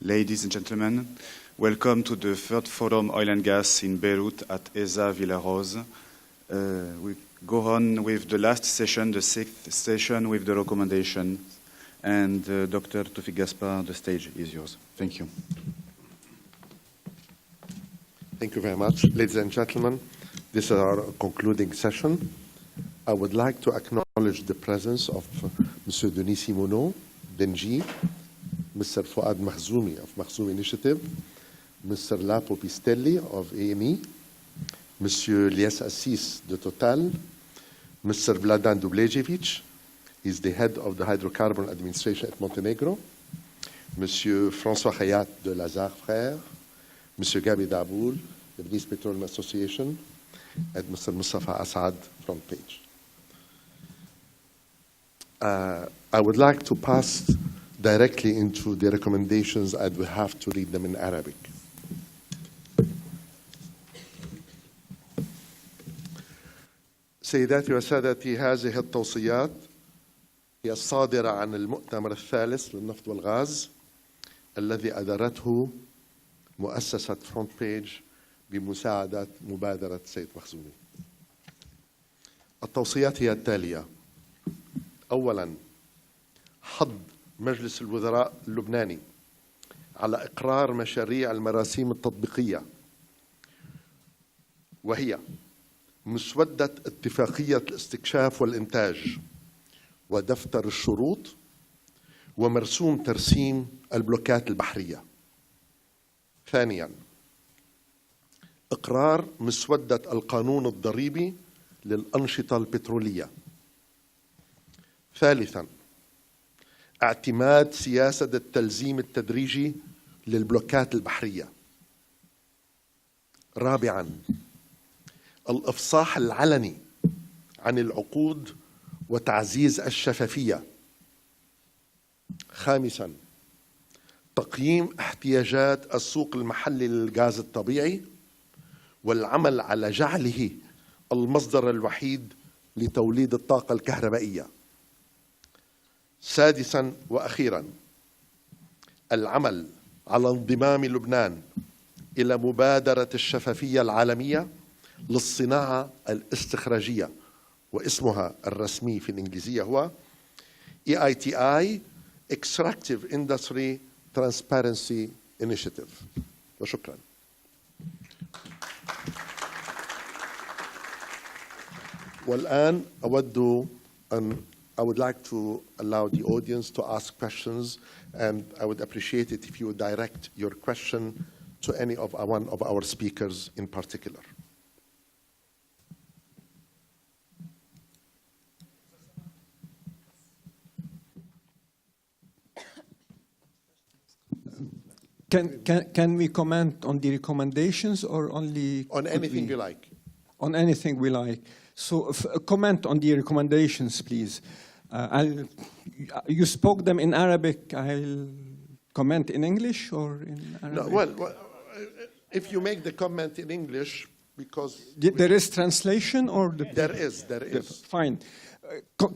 Ladies and gentlemen, welcome to the third Forum Oil and Gas in Beirut at ESA Villarose. We go on with the last session, the sixth session with the recommendation. And Dr. Tawfiq Gaspar, the stage is yours. Thank you. Thank you very much. Ladies and gentlemen, this is our concluding session. I would like to acknowledge the presence of Mr. Denis Simoneau, Benji, Mr. Fouad Makhzoumi of Makhzoumi Initiative, Mr. Lapo Pistelli of AME, Mr. Lies Assis de Total, Mr. Vladan Dublejevic, he's the head of the Hydrocarbon Administration at Montenegro, Mr. François Hayat de Lazare Frères, Mr. Gabi Daboul, the Venice Petroleum Association, and Mr. Mustafa Assad, front page. I would like to pass directly into the recommendations, and we have to read them in Arabic. سيداتي وسادتي، هذه التوصيات هي الصادرة عن المؤتمر الثالث للنفط والغاز الذي أدارته مؤسسة فرونت بيج بمساعدة مبادرة سيد مخزومي. التوصيات هي التالية: أولاً، حض مجلس الوزراء اللبناني على إقرار مشاريع المراسيم التطبيقية، وهي مسودة اتفاقية الاستكشاف والإنتاج، ودفتر الشروط، ومرسوم ترسيم البلوكات البحرية. ثانياً، إقرار مسودة القانون الضريبي للأنشطة البترولية. ثالثاً، اعتماد سياسة التلزيم التدريجي للبلوكات البحرية. رابعاً، الإفصاح العلني عن العقود وتعزيز الشفافية. خامساً، تقييم احتياجات السوق المحلي للغاز الطبيعي والعمل على جعله المصدر الوحيد لتوليد الطاقة الكهربائية. سادساً وأخيراً، العمل على انضمام لبنان إلى مبادرة الشفافية العالمية للصناعة الاستخراجية، واسمها الرسمي في الإنجليزية هو EITI Extractive Industry Transparency Initiative. وشكراً. والآن I would like to allow the audience to ask questions, and I would appreciate it if you would direct your question to any of one of our speakers in particular. Can we comment on the recommendations or only on anything you like? On anything we like. So comment on the recommendations, please. You spoke them in Arabic. I'll comment in English or in Arabic? No, well, if you make the comment in English, because there is translation, or there is. Fine.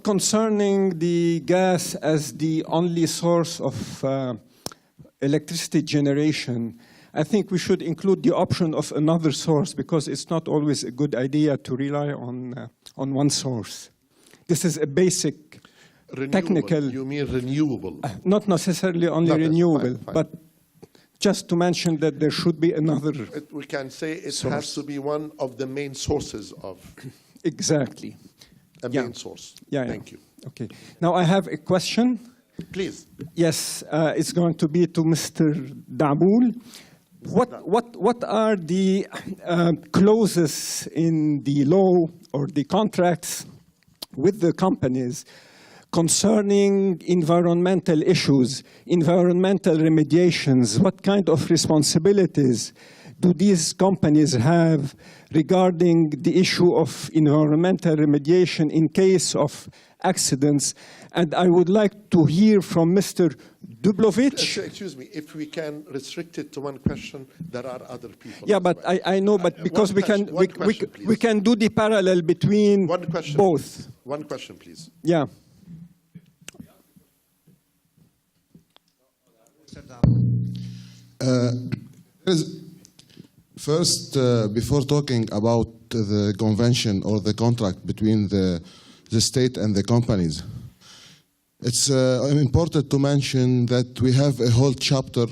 Concerning the gas as the only source of electricity generation, I think we should include the option of another source, because it's not always a good idea to rely on one source. This is a basic technical. You mean renewable? Not necessarily only renewable, fine. But just to mention that there should be another. We can say it source. Has to be one of the main sources of. Exactly. A main source. Yeah. Thank you. Okay. Now I have a question. Please. Yes, it's going to be to Mr. Daboul. What are the clauses in the law or the contracts with the companies concerning environmental issues, environmental remediations? What kind of responsibilities do these companies have regarding the issue of environmental remediation in case of accidents? And I would like to hear from Mr. Dublovic. Excuse me, if we can restrict it to one question, there are other people. Yeah, but well. I know, but because we can do the parallel between both. One question, please. Yeah. First, before talking about the convention or the contract between the state and the companies, it's important to mention that we have a whole chapter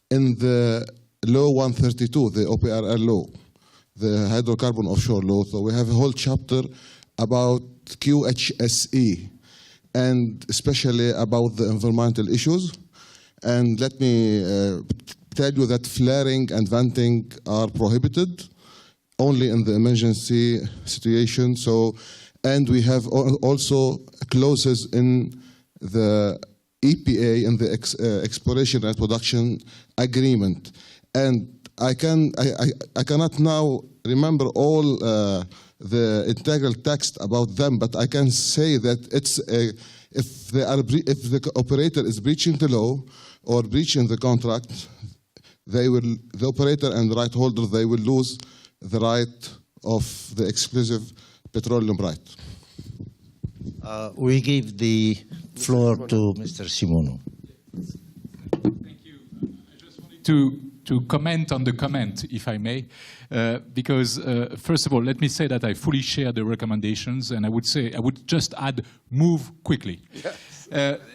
in the Law 132, the OPRL law, the hydrocarbon offshore law. So we have a whole chapter about QHSE, and especially about the environmental issues. And let me tell you that flaring and venting are prohibited only in the emergency situation. So, and we have also clauses in the EPA, in the exploration and production agreement. And I cannot now remember all the integral text about them, but I can say that it's if the operator is breaching the law or breaching the contract, the operator and the right holder, they will lose the right of the exclusive petroleum right. We give the floor to Mr. Simono. Thank you. I just wanted to comment on the comment, if I may, because first of all, let me say that I fully share the recommendations, and I would just add, move quickly. Yes.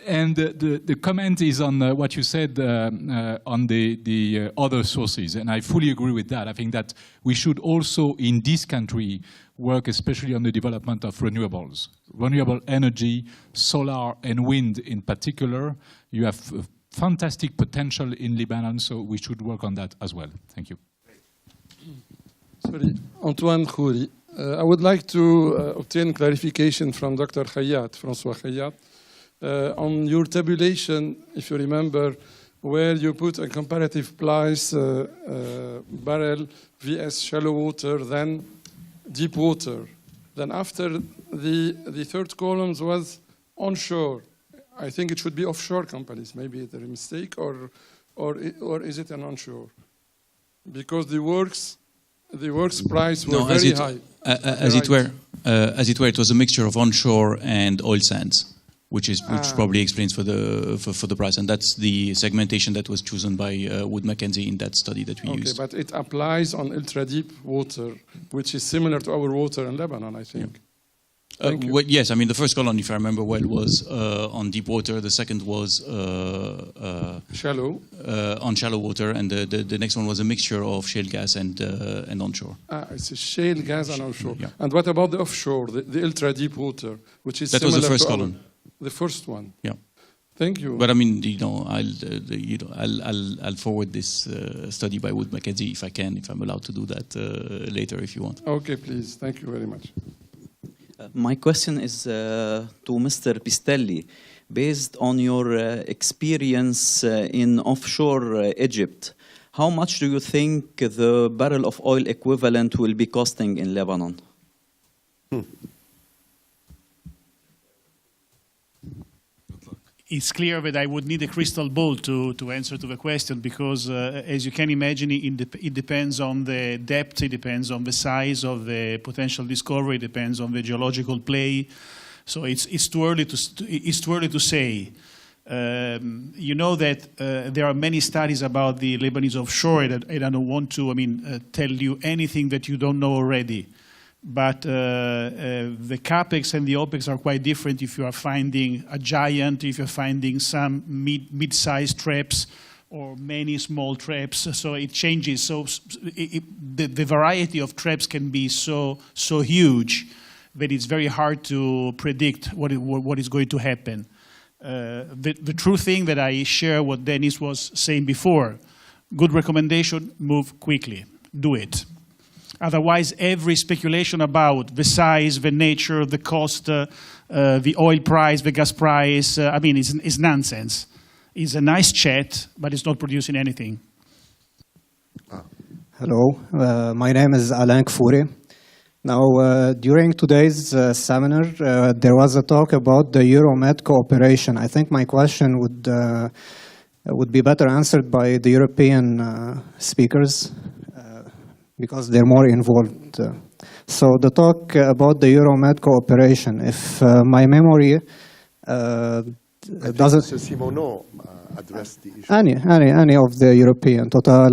And the comment is on what you said on the other sources, and I fully agree with that. I think that we should also, in this country, work especially on the development of renewables. Renewable energy, solar and wind in particular. You have fantastic potential in Lebanon, so we should work on that as well. Thank you. Sorry, Antoine Khouri. I would like to obtain clarification from Dr. Khayyat, François Khayyat, on your tabulation, if you remember, where you put a comparative price barrel vs shallow water, then deep water. Then after the third column was onshore. I think it should be offshore companies. Maybe it's a mistake, or is it an onshore? Because the works price were very high. As it were, it was a mixture of onshore and oil sands, which probably explains for the price, and that's the segmentation that was chosen by Wood Mackenzie in that study that we used. Okay, but it applies on ultra deep water, which is similar to our water in Lebanon, I think. Yeah. Well, yes, I mean the first column, if I remember well, was on deep water. The second was shallow. On shallow water, and the next one was a mixture of shale gas and onshore. It's a shale gas and onshore. Yeah. And what about the offshore, the ultra deep water, which is that similar was the first to column. The first one. Yeah. Thank you. But I mean, I'll forward this study by Wood Mackenzie if I can, if I'm allowed to do that later, if you want. Okay, please. Thank you very much. My question is to Mr. Pistelli. Based on your experience in offshore Egypt, how much do you think the barrel of oil equivalent will be costing in Lebanon? It's clear that I would need a crystal ball to answer to the question, because as you can imagine, it depends on the depth, it depends on the size of the potential discovery, it depends on the geological play. So it's too early to say. You know that there are many studies about the Lebanese offshore, and I don't want to, tell you anything that you don't know already. But the capex and the opex are quite different if you are finding a giant, if you're finding some mid-sized traps or many small traps. So it changes. So the variety of traps can be so huge that it's very hard to predict what is going to happen. The true thing that I share what Dennis was saying before, good recommendation, move quickly, do it. Otherwise, every speculation about the size, the nature, the cost, the oil price, the gas price, is nonsense. It's a nice chat, but it's not producing anything. Hello, my name is Alain Kfouri. Now, during today's seminar, there was a talk about the Euromed cooperation. I think my question would be better answered by the European speakers, because they're more involved. So the talk about the Euromed cooperation, if my memory doesn't. Mr. Simoneau addressed the issue. Any of the European, Total,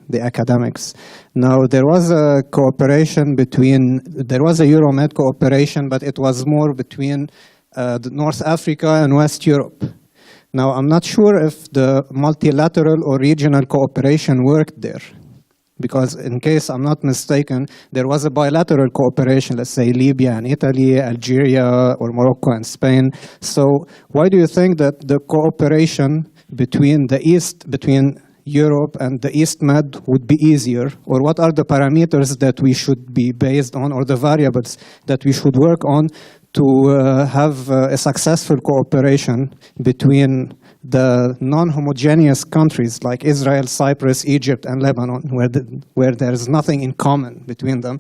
the academics. Now, there was a cooperation there was a Euromed cooperation, but it was more between North Africa and West Europe. Now, I'm not sure if the multilateral or regional cooperation worked there. Because in case I'm not mistaken, there was a bilateral cooperation, let's say Libya and Italy, Algeria, or Morocco and Spain. So why do you think that the cooperation between Europe and the East Med would be easier? Or what are the parameters that we should be based on, or the variables that we should work on to have a successful cooperation between the non-homogeneous countries like Israel, Cyprus, Egypt, and Lebanon, where there is nothing in common between them,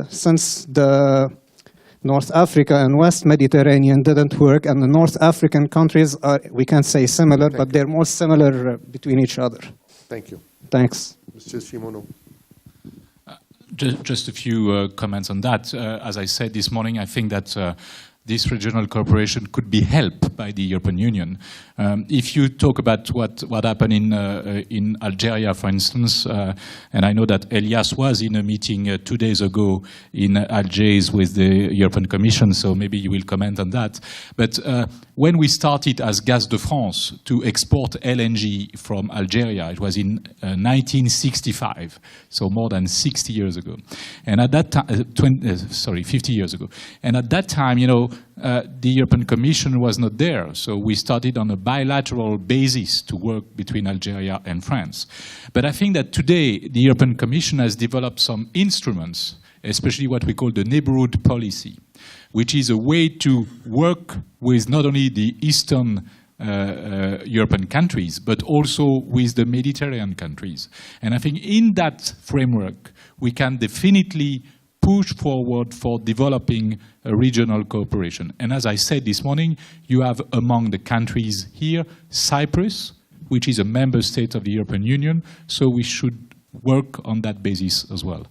since the North Africa and West Mediterranean didn't work, and the North African countries are, we can't say similar, but they're more similar between each other. Thank you. Thanks. Mr. Simoneau. Just a few comments on that. As I said this morning, I think that this regional cooperation could be helped by the European Union. If you talk about what happened in Algeria, for instance, and I know that Elias was in a meeting 2 days ago in Algiers with the European Commission, so maybe you will comment on that. But when we started as Gas de France to export LNG from Algeria, it was in 1965, so more than 60 years ago. And at that time, 50 years ago. And at that time, you know, the European Commission was not there, so we started on a bilateral basis to work between Algeria and France. But I think that today the European Commission has developed some instruments, especially what we call the neighborhood policy, which is a way to work with not only the Eastern European countries, but also with the Mediterranean countries. And I think in that framework, we can definitely push forward for developing a regional cooperation. And as I said this morning, you have among the countries here, Cyprus, which is a member state of the European Union, so we should work on that basis as well.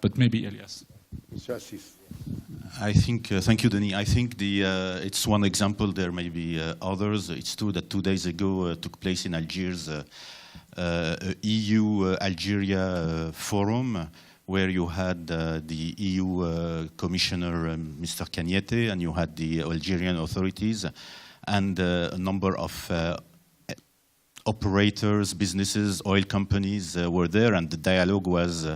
But maybe Elias. Mr. Assis. I think, thank you, Denis. I think it's one example, there may be others. It's true that 2 days ago took place in Algiers a EU-Algeria forum, where you had the EU Commissioner, Mr. Cagnette, and you had the Algerian authorities, and a number of operators, businesses, oil companies were there, and the dialogue was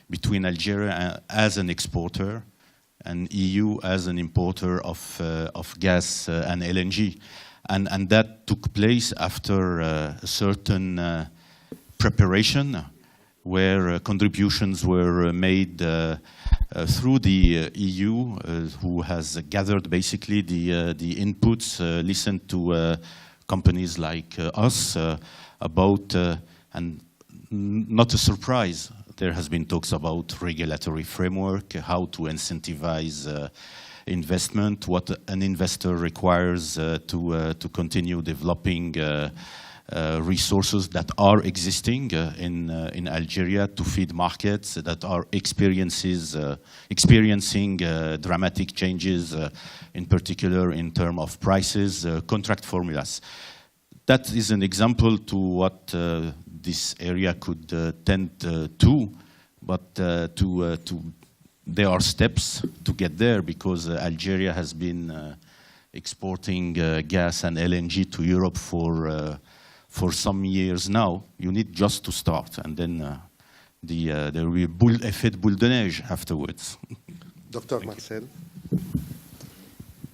between Algeria as an exporter and EU as an importer of gas and LNG. And that took place after a certain preparation, where contributions were made through the EU, who has gathered basically the inputs, listened to companies like us about, and not a surprise, there has been talks about regulatory framework, how to incentivize investment, what an investor requires to continue developing resources that are existing in Algeria to feed markets that are experiencing dramatic changes, in particular in terms of prices, contract formulas. That is an example to what this area could tend to, but there are steps to get there, because Algeria has been exporting gas and LNG to Europe for some years now. You need just to start, and then there will be effet boule de neige afterwards. Dr. Marcel.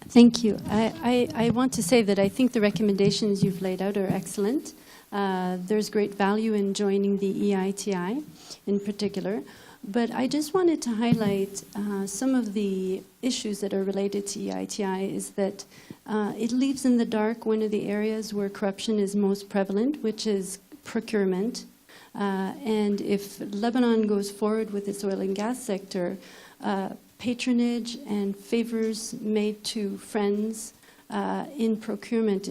Thank you. I want to say that I think the recommendations you've laid out are excellent. There's great value in joining the EITI in particular. But I just wanted to highlight some of the issues that are related to EITI is that it leaves in the dark one of the areas where corruption is most prevalent, which is procurement. And if Lebanon goes forward with its oil and gas sector, patronage and favors made to friends in procurement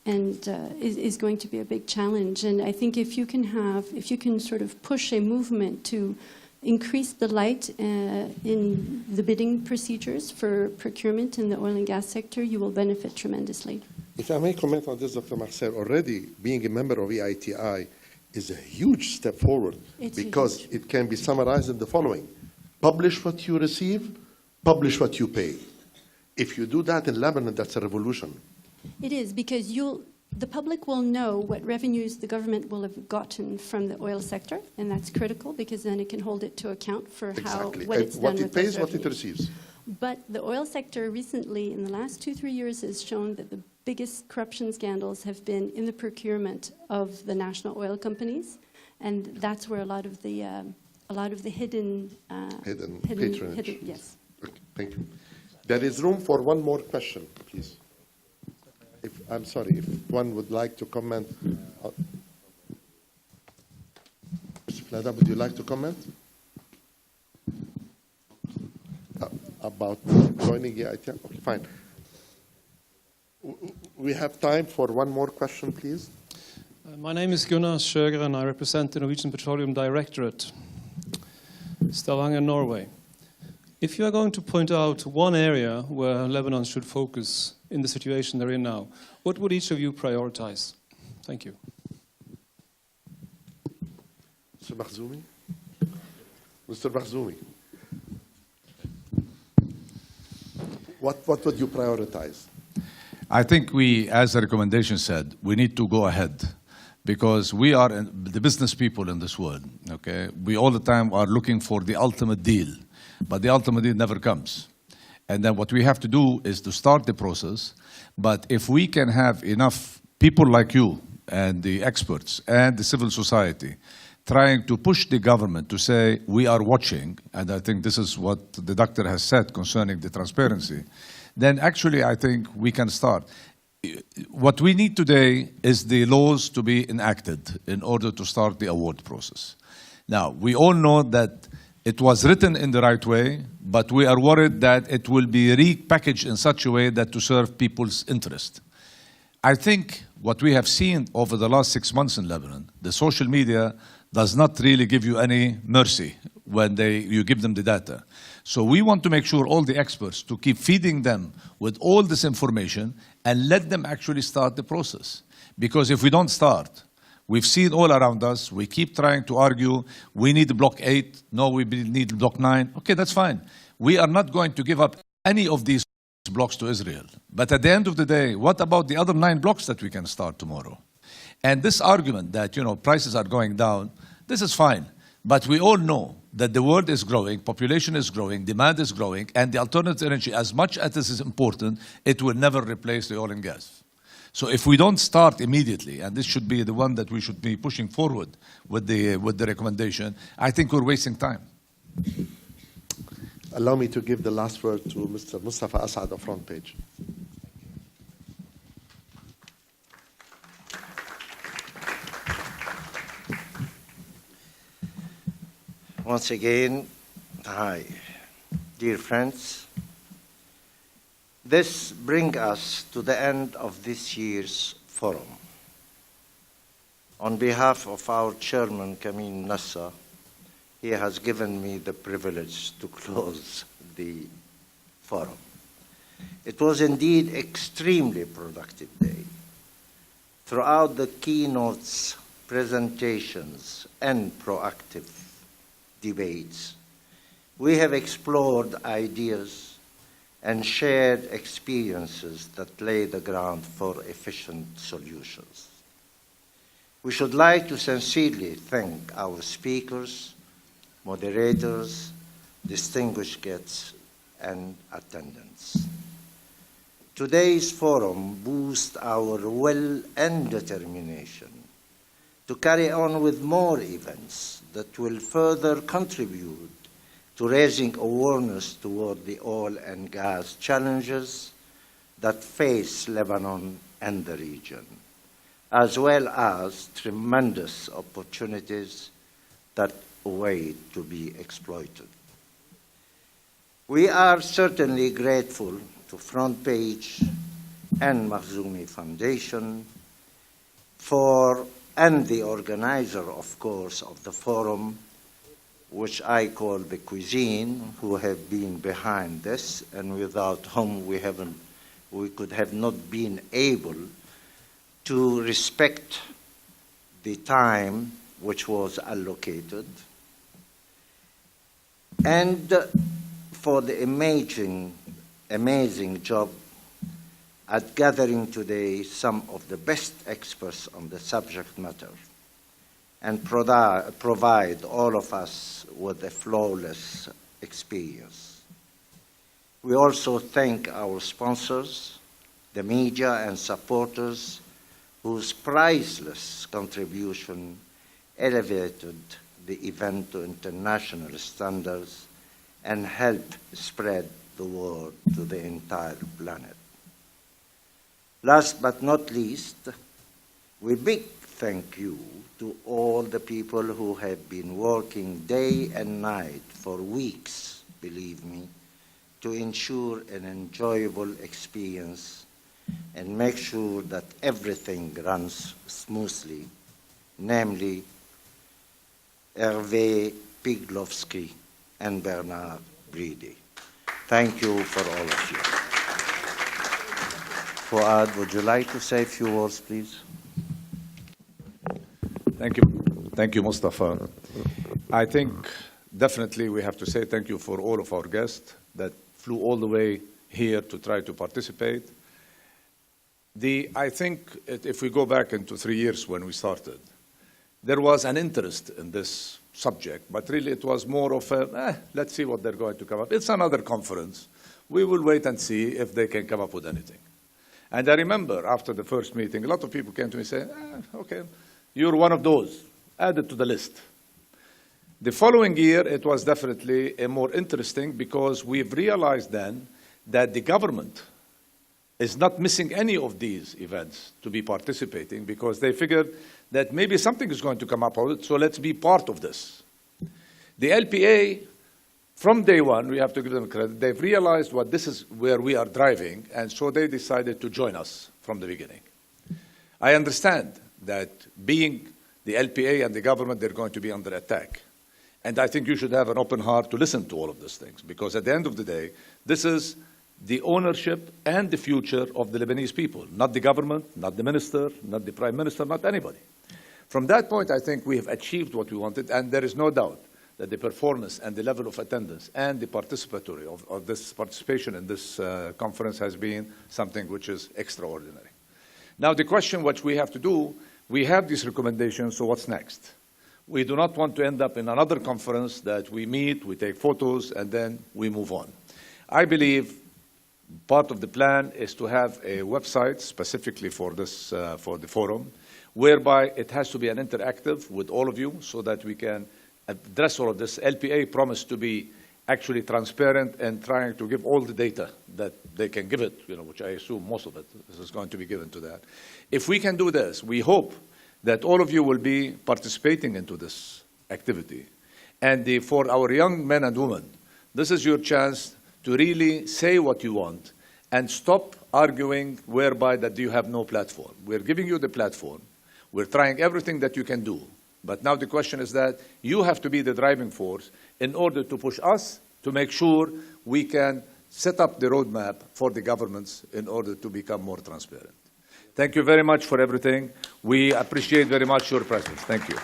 is going to be a big challenge. And I think if you can sort of push a movement to increase the light in the bidding procedures for procurement in the oil and gas sector, you will benefit tremendously. If I may comment on this, Dr. Marcel, already being a member of EITI is a huge step forward because it can be summarized in the following. Publish what you receive, publish what you pay. If you do that in Lebanon, that's a revolution. It is, because the public will know what revenues the government will have gotten from the oil sector, and that's critical because then it can hold it to account for what it's done with those revenues. What it receives. But the oil sector recently, in the last 2-3 years, has shown that the biggest corruption scandals have been in the procurement of the national oil companies, and that's where a lot of the hidden patronage. Yes. Okay, thank you. There is room for one more question, please. I'm sorry, if one would like to comment. Mr. Flada, would you like to comment? About joining EITI? Okay, fine. We have time for one more question, please. My name is Gunnar Sjøger, and I represent the Norwegian Petroleum Directorate, Stavanger, Norway. If you are going to point out one area where Lebanon should focus in the situation they're in now, what would each of you prioritize? Thank you. Mr. Makhzoumi? Mr. Makhzoumi, what would you prioritize? I think we, as the recommendation said, we need to go ahead because we are the business people in this world, okay? We all the time are looking for the ultimate deal, but the ultimate deal never comes. And then what we have to do is to start the process, but if we can have enough people like you and the experts and the civil society trying to push the government to say, we are watching, and I think this is what the doctor has said concerning the transparency, then actually I think we can start. What we need today is the laws to be enacted in order to start the award process. Now, we all know that it was written in the right way, but we are worried that it will be repackaged in such a way that to serve people's interest. I think what we have seen over the last 6 months in Lebanon, the social media does not really give you any mercy when you give them the data. So we want to make sure all the experts to keep feeding them with all this information and let them actually start the process. Because if we don't start, we've seen all around us, we keep trying to argue, we need Block 8, no, we need Block 9. Okay, that's fine. We are not going to give up any of these blocks to Israel. But at the end of the day, what about the other 9 blocks that we can start tomorrow? And this argument that, prices are going down, this is fine. But we all know that the world is growing, population is growing, demand is growing, and the alternative energy, as much as this is important, it will never replace the oil and gas. So if we don't start immediately, and this should be the one that we should be pushing forward with the recommendation, I think we're wasting time. Allow me to give the last word to Mr. Mustafa Asad on front page. Once again, hi, dear friends. This brings us to the end of this year's forum. On behalf of our chairman, Kamin Nassa, he has given me the privilege to close the forum. It was indeed extremely productive day. Throughout the keynotes, presentations, and proactive debates, we have explored ideas and shared experiences that lay the ground for efficient solutions. We should like to sincerely thank our speakers, moderators, distinguished guests, and attendants. Today's forum boosts our will and determination to carry on with more events that will further contribute to raising awareness toward the oil and gas challenges that face Lebanon and the region, as well as tremendous opportunities that await to be exploited. We are certainly grateful to Front Page and Makhzoumi Foundation and the organizer, of course, of the forum which I call the cuisine, who have been behind this, and without whom we could have not been able to respect the time which was allocated, and for the amazing job at gathering today some of the best experts on the subject matter and provide all of us with a flawless experience. We also thank our sponsors, the media and supporters whose priceless contribution elevated the event to international standards and helped spread the word to the entire planet. Last but not least, we big thank you to all the people who have been working day and night for weeks, believe me, to ensure an enjoyable experience and make sure that everything runs smoothly, namely Hervé Piglovsky and Bernard Brady. Thank you for all of you. Fuad, would you like to say a few words, please? Thank you. Thank you, Mustafa. I think definitely we have to say thank you for all of our guests that flew all the way here to try to participate. I think if we go back into 3 years when we started, there was an interest in this subject, but really it was more of a, let's see what they're going to come up. It's another conference. We will wait and see if they can come up with anything. And I remember after the first meeting, a lot of people came to me saying, okay, you're one of those, add it to the list. The following year, it was definitely more interesting because we've realized then that the government is not missing any of these events to be participating because they figured that maybe something is going to come up with it, so let's be part of this. The LPA, from day one, we have to give them credit, they've realized what this is where we are driving, and so they decided to join us from the beginning. I understand that being the LPA and the government, they're going to be under attack. And I think you should have an open heart to listen to all of these things, because at the end of the day, this is the ownership and the future of the Lebanese people, not the government, not the minister, not the prime minister, not anybody. From that point, I think we have achieved what we wanted, and there is no doubt that the performance and the level of attendance and the participatory of this participation in this conference has been something which is extraordinary. Now, the question which we have to do, we have these recommendations, so what's next? We do not want to end up in another conference that we meet, we take photos, and then we move on. I believe part of the plan is to have a website specifically for this, for the forum, whereby it has to be an interactive with all of you so that we can address all of this. LPA promised to be actually transparent and trying to give all the data that they can give it, which I assume most of it is going to be given to that. If we can do this, we hope that all of you will be participating into this activity. And for our young men and women, this is your chance to really say what you want and stop arguing whereby that you have no platform. We're giving you the platform. We're trying everything that you can do. But now the question is that you have to be the driving force in order to push us to make sure we can set up the roadmap for the governments in order to become more transparent. Thank you very much for everything. We appreciate very much your presence. Thank you.